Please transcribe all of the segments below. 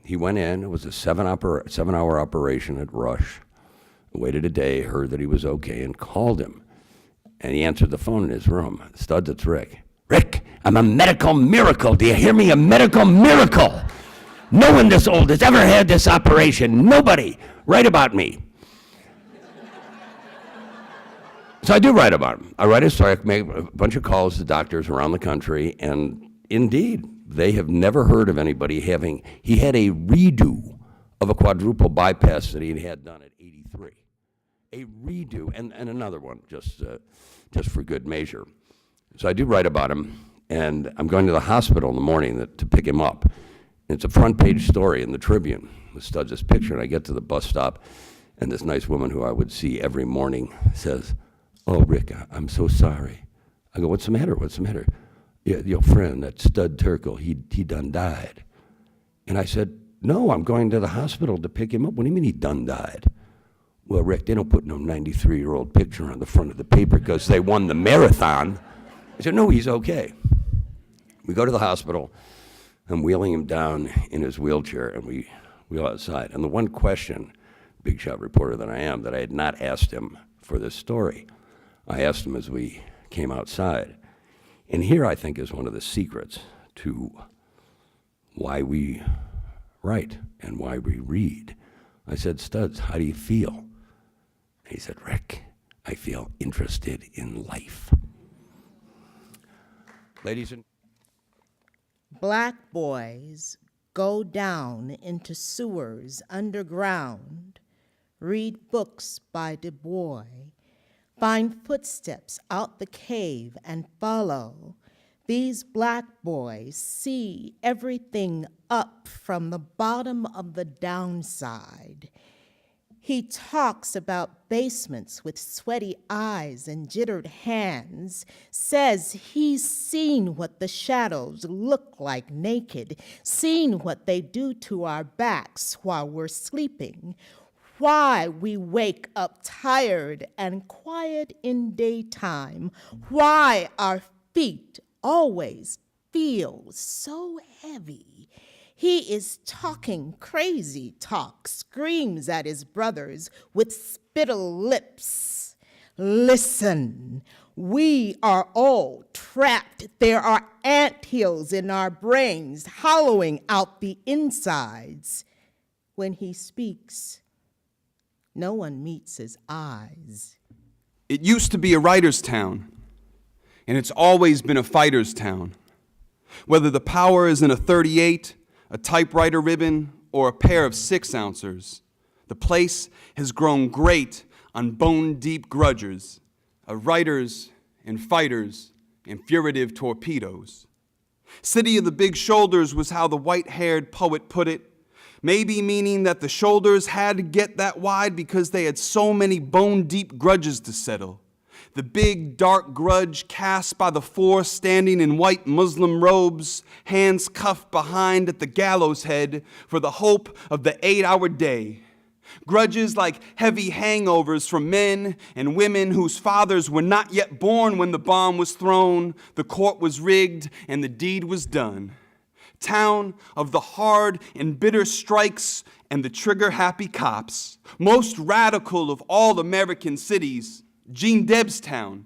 He went in. It was a 7-hour operation at Rush. Waited a day, heard that he was okay, and called him. And he answered the phone in his room. Studs, it's Rick. Rick, I'm a medical miracle. Do you hear me? A medical miracle. No one this old has ever had this operation. Nobody. Write about me. So I do write about him. I write a story, I make a bunch of calls to doctors around the country, and indeed, they have never heard of anybody having, he had a redo of a quadruple bypass that he had done at 83. A redo, and another one, just for good measure. So I do write about him, and I'm going to the hospital in the morning to pick him up. It's a front page story in the Tribune with Studs' picture, and I get to the bus stop, and this nice woman who I would see every morning says, "Oh, Rick, I'm so sorry." I go, "What's the matter? What's the matter?" "Yeah, your friend, that Stud Terkel, he done died." And I said, "No, I'm going to the hospital to pick him up." "What do you mean he done died?" "Well, Rick, they don't put no 93-year-old picture on the front of the paper because they won the marathon." I said, "No, he's okay." We go to the hospital. I'm wheeling him down in his wheelchair, and we wheel outside. And the one question, big shot reporter that I am, that I had not asked him for this story, I asked him as we came outside. And here, I think, is one of the secrets to why we write and why we read. I said, "Studs, how do you feel?" And he said, "Rick, I feel interested in life." Ladies and Black boys go down into sewers underground, read books by Du Bois, find footsteps out the cave and follow. These black boys see everything up from the bottom of the downside. He talks about basements with sweaty eyes and jittered hands, says he's seen what the shadows look like naked, seen what they do to our backs while we're sleeping, why we wake up tired and quiet in daytime, why our feet always feel so heavy. He is talking crazy talk, screams at his brothers with spittle lips. Listen, we are all trapped. There are anthills in our brains, hollowing out the insides. When he speaks, no one meets his eyes. It used to be a writer's town, and it's always been a fighter's town. Whether the power is in a .38, a typewriter ribbon, or a pair of 6-ouncers, the place has grown great on bone-deep grudges of writers and fighters and furtive torpedoes. City of the big shoulders was how the white-haired poet put it, maybe meaning that the shoulders had to get that wide because they had so many bone-deep grudges to settle. The big, dark grudge cast by the four standing in white Muslim robes, hands cuffed behind at the gallows head for the hope of the 8-hour day. Grudges like heavy hangovers from men and women whose fathers were not yet born when the bomb was thrown, the court was rigged, and the deed was done. Town of the hard and bitter strikes and the trigger-happy cops. Most radical of all American cities, Gene Deb's town,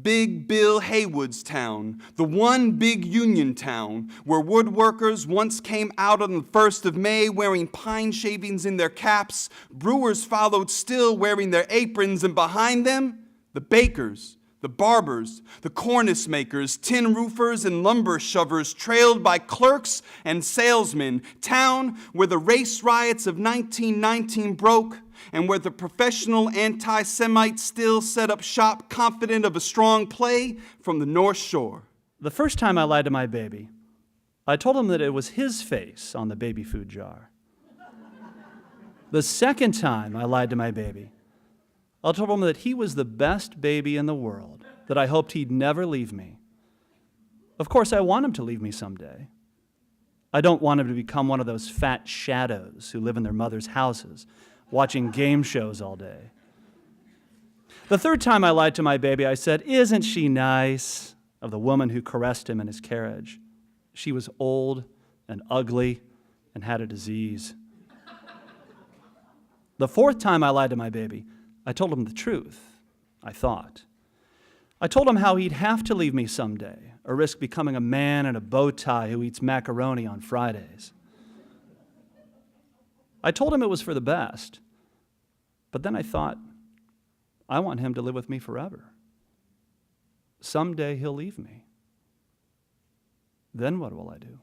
Big Bill Haywood's town, the one big union town where woodworkers once came out on the 1st of May wearing pine shavings in their caps, brewers followed still wearing their aprons, and behind them, the bakers, the barbers, the cornice makers, tin roofers, and lumber shovers trailed by clerks and salesmen, town where the race riots of 1919 broke, and where the professional anti-Semites still set up shop confident of a strong play from the North Shore. The first time I lied to my baby, I told him that it was his face on the baby food jar. The second time I lied to my baby, I told him that he was the best baby in the world, that I hoped he'd never leave me. Of course, I want him to leave me someday. I don't want him to become one of those fat shadows who live in their mother's houses, watching game shows all day. The third time I lied to my baby, I said, "Isn't she nice?" of the woman who caressed him in his carriage. She was old and ugly and had a disease. The fourth time I lied to my baby, I told him the truth, I thought. I told him how he'd have to leave me someday, or risk becoming a man in a bow tie who eats macaroni on Fridays. I told him it was for the best, but then I thought, I want him to live with me forever. Someday he'll leave me. Then what will I do?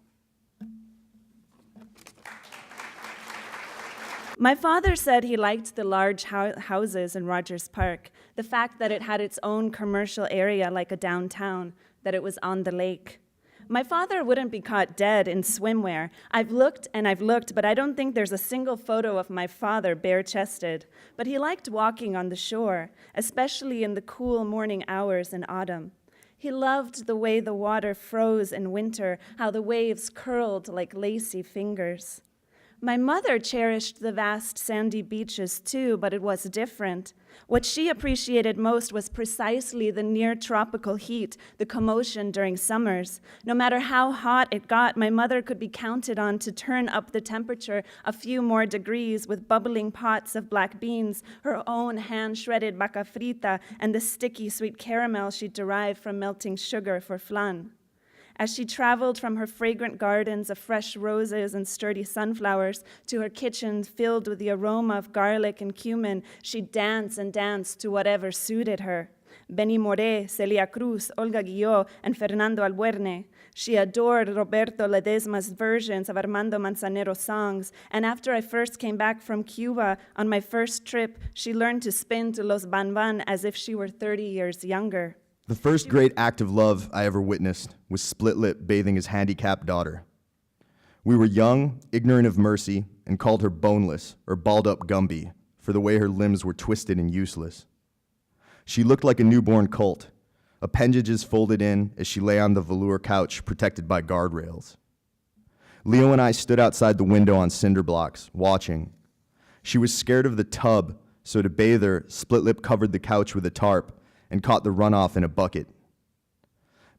My father said he liked the large houses in Rogers Park, the fact that it had its own commercial area like a downtown, that it was on the lake. My father wouldn't be caught dead in swimwear. I've looked and I've looked, but I don't think there's a single photo of my father bare-chested. But he liked walking on the shore, especially in the cool morning hours in autumn. He loved the way the water froze in winter, how the waves curled like lacy fingers. My mother cherished the vast sandy beaches too, but it was different. What she appreciated most was precisely the near-tropical heat, the commotion during summers. No matter how hot it got, my mother could be counted on to turn up the temperature a few more degrees with bubbling pots of black beans, her own hand-shredded vaca frita, and the sticky sweet caramel she derived from melting sugar for flan. As she traveled from her fragrant gardens of fresh roses and sturdy sunflowers to her kitchen filled with the aroma of garlic and cumin, she'd dance and dance to whatever suited her. Benny Moré, Celia Cruz, Olga Guillot, and Fernando Albuerne. She adored Roberto Ledesma's versions of Armando Manzanero's songs, and after I first came back from Cuba on my first trip, she learned to spin to Los Van Van as if she were 30 years younger. The first great act of love I ever witnessed was Split Lip bathing his handicapped daughter. We were young, ignorant of mercy, and called her boneless, or balled-up Gumby, for the way her limbs were twisted and useless. She looked like a newborn colt, appendages folded in as she lay on the velour couch protected by guardrails. Leo and I stood outside the window on cinder blocks, watching. She was scared of the tub, so to bathe her, Split Lip covered the couch with a tarp and caught the runoff in a bucket.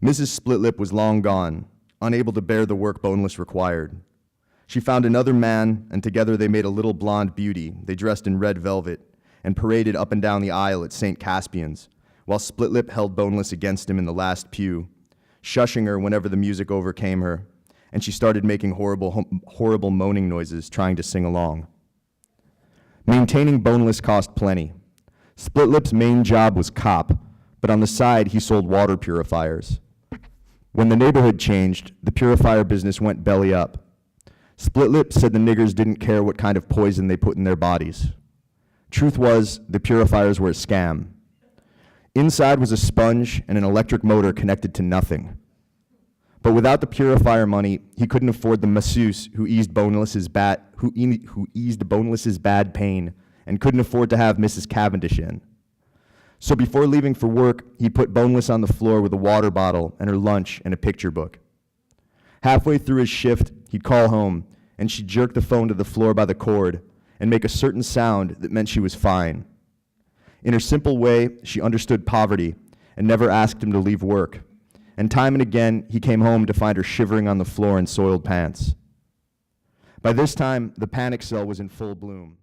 Mrs. Split Lip was long gone, unable to bear the work Boneless required. She found another man, and together they made a little blonde beauty. They dressed in red velvet and paraded up and down the aisle at St. Caspian's, while Split Lip held Boneless against him in the last pew, shushing her whenever the music overcame her, and she started making horrible moaning noises, trying to sing along. Maintaining Boneless cost plenty. Split Lip's main job was cop, but on the side he sold water purifiers. When the neighborhood changed, the purifier business went belly up. Split Lip said the niggers didn't care what kind of poison they put in their bodies. Truth was, the purifiers were a scam. Inside was a sponge and an electric motor connected to nothing. But without the purifier money, he couldn't afford the masseuse who eased Boneless's bad pain, and couldn't afford to have Mrs. Cavendish in. So before leaving for work, he put Boneless on the floor with a water bottle and her lunch and a picture book. Halfway through his shift, he'd call home, and she'd jerk the phone to the floor by the cord and make a certain sound that meant she was fine. In her simple way, she understood poverty and never asked him to leave work. And time and again, he came home to find her shivering on the floor in soiled pants. By this time, the panic cell was in full bloom.